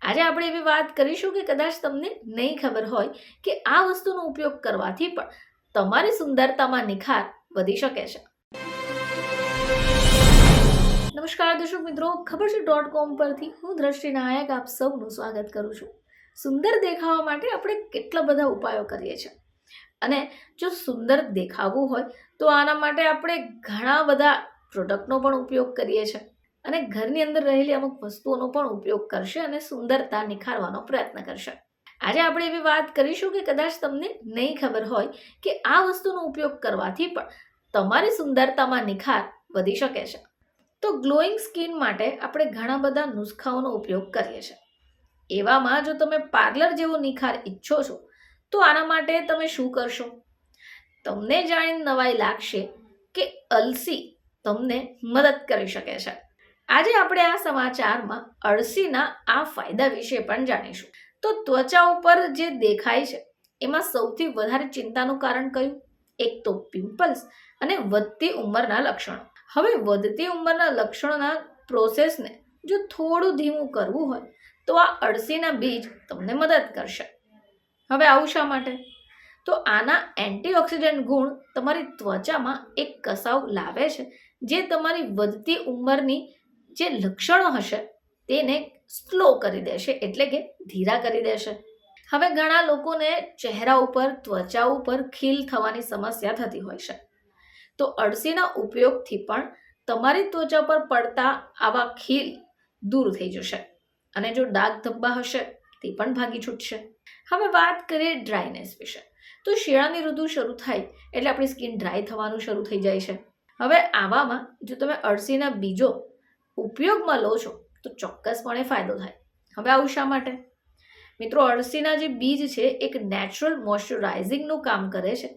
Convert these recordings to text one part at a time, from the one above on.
આજે આપણે એવી વાત કરીશું કે કદાચ તમને નહીં ખબર હોય કે આ વસ્તુનો ઉપયોગ કરવાથી પણ તમારી સુંદરતામાં નિખાર વધી શકે છે. નમસ્કાર દર્શક મિત્રો, ખબર છે .com પરથી હું દ્રષ્ટિ નાયક આપ સૌનું સ્વાગત કરું છું. સુંદર દેખાવા માટે આપણે કેટલા બધા ઉપાયો કરીએ છીએ અને જો સુંદર દેખાવું હોય તો આના માટે આપણે ઘણા બધા પ્રોડક્ટનો પણ ઉપયોગ કરીએ છીએ અને ઘરની અંદર રહેલી અમુક વસ્તુઓનો પણ ઉપયોગ કરશે અને સુંદરતા નિખારવાનો પ્રયત્ન કરશે. આજે આપણે એવી વાત કરીશું કે કદાચ તમને નહીં ખબર હોય કે આ વસ્તુનો ઉપયોગ કરવાથી પણ તમારી સુંદરતામાં નિખાર વધી શકે છે. તો ગ્લોઈંગ સ્કિન માટે આપણે ઘણા બધા નુસ્ખાઓનો ઉપયોગ કરીએ છીએ. એવામાં જો તમે પાર્લર જેવો નિખાર ઈચ્છો છો તો આના માટે તમે શું કરશો? તમને જાણીને નવાઈ લાગશે કે અલસી તમને મદદ કરી શકે છે. આજે આપણે આ સમાચારમાં અળસીના આ ફાયદા વિશે પણ જાણીશું. તો ત્વચા ઉપર જે દેખાય છે એમાં સૌથી વધારે ચિંતાનું કારણ કયું? એક તો પિમ્પલ્સ અને વધતી ઉંમરના લક્ષણો. હવે વધતી ઉંમરના લક્ષણોના પ્રોસેસને જો થોડું ધીમું કરવું હોય તો આ અળસીના બીજ તમને મદદ કરશે. હવે આવું શા માટે? તો આના એન્ટીઓક્સિડન્ટ ગુણ તમારી ત્વચામાં એક કસાવ લાવે છે જે તમારી વધતી ઉંમરની જે લક્ષણો હશે તેને સ્લો કરી દેશે, એટલે કે ધીરા કરી દેશે. હવે ઘણા લોકોને ચહેરા ઉપર, ત્વચા ઉપર ખીલ થવાની સમસ્યા થતી હોય છે. તો અળસીના ઉપયોગથી પણ તમારી ત્વચા પર પડતા આવા ખીલ દૂર થઈ જશે અને જો ડાઘ ધબ્બા હશે તે પણ ભાગી છૂટશે. હવે વાત કરીએ ડ્રાયનેસ વિશે. તો શિયાળાની ઋતુ શરૂ થાય એટલે આપણી સ્કિન ડ્રાય થવાનું શરૂ થઈ જાય છે. હવે આવામાં જો તમે અળસીના બીજો ઉપયોગમાં લો છો તો ચોક્કસપણે ફાયદો થાય. હવે આવું શા માટે? મિત્રો, અળસીના જે બીજ છે એક નેચરલ મોઇશ્ચરાઇઝિંગનું કામ કરે છે,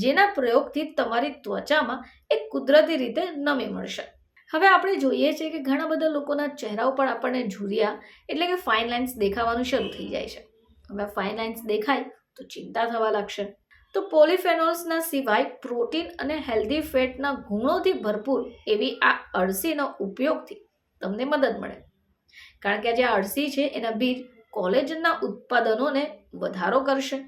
જેના પ્રયોગથી તમારી ત્વચામાં એક કુદરતી રીતે નમી મળશે. હવે આપણે જોઈએ છીએ કે ઘણા બધા લોકોના ચહેરા ઉપર આપણને ઝુરિયા એટલે કે ફાઇન લાઇન્સ દેખાવાનું શરૂ થઈ જાય છે. હવે ફાઇન લાઇન્સ દેખાય તો ચિંતા થવા લાગશે. તો પોલિફેનોલ્સના સિવાય પ્રોટીન અને હેલ્ધી ફેટના ગુણોથી ભરપૂર એવી આ અળસીનો ઉપયોગથી તમને મદદ મળે. કારણ કે જે અળસી છે એના બીજ કોલેજનના ઉત્પાદનોને વધારો કરશે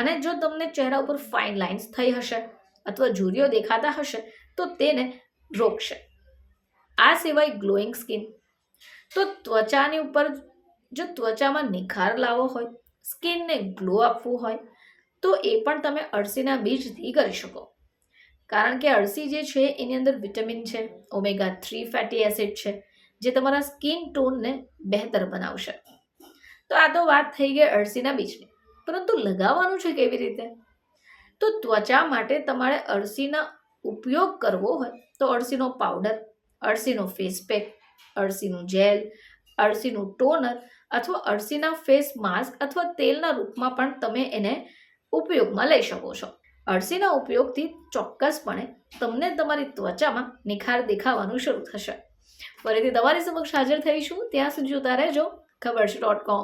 અને જો તમને ચહેરા ઉપર ફાઇન લાઇન્સ થઈ હશે અથવા ઝુરિયો દેખાતા હશે તો તેને રોકશે. આ સિવાય ગ્લોઈંગ સ્કિન. તો ત્વચાની ઉપર જો ત્વચામાં નિખાર લાવવો હોય, સ્કિનને ગ્લો આપવું હોય તો એ પણ તમે અળસીના બીજથી કરી શકો. કારણ કે અળસી જે છે એની અંદર વિટામિન છે, omega-3 ફેટી એસિડ છે, જે તમારા સ્કિન ટોનને બહેતર બનાવશે. તો આ તો વાત થઈ ગઈ અળસીના બીજની, પરંતુ લગાવવાનું છે કેવી રીતે? તો ત્વચા માટે તમારે અળસીના ઉપયોગ કરવો હોય તો અળસીનો પાવડર, અળસીનો ફેસ પેક, અળસીનું જેલ, અળસીનું ટોનર અથવા અળસીના ફેસ માસ્ક અથવા તેલના રૂપમાં પણ તમે એને ઉપયોગમાં લઈ શકો છો. અળસીના ઉપયોગથી ચોક્કસપણે તમને તમારી ત્વચામાં નિખાર દેખાવાનું શરૂ થશે. ફરીથી તમારી સમક્ષ હાજર થઈશું. ત્યાં સુધી જોતા રહેજો ખબર છે .com.